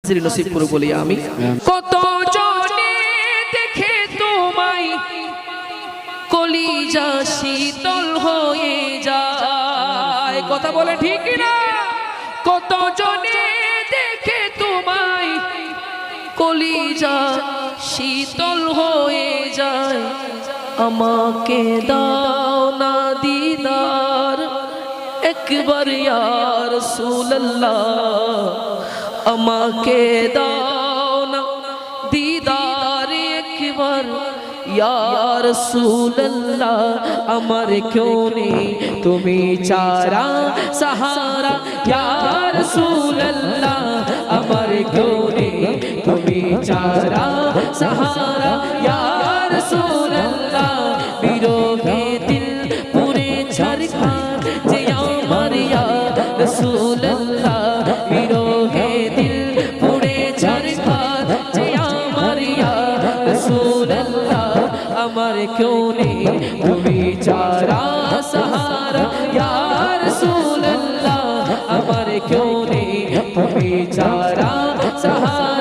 নসিব করে বলি আমি। কত জনে দেখে তোমায় কলিজা শীতল হয়ে যায়, কথা বলে ঠিক না? কত জনে দেখে তোমায় কলিজা শীতল হয়ে যায়, আমাকে দাও না দিদার একবার ইয়া রাসূলুল্লাহ, আমাকে দাও না দিদার একবার ইয়া রাসূলুল্লাহ। আমার কেউ নেই তুমি চারা সাহারা ইয়া রাসূলুল্লাহ, আমার কেউ নেই তুমি চারা সাহারা ইয়া রাসূলুল্লাহ। বিরহে দিল পুরে ঝরকা যে আমার ইয়া রাসূলুল্লাহ, বিরহে দিল পুরে ঝরকা যে আমার ইয়া রাসূলুল্লাহ। আমার কেউ নেই তুমি চারা সাহারা ইয়া রাসূলুল্লাহ, আমার কেউ নেই তুমি চারা সাহারা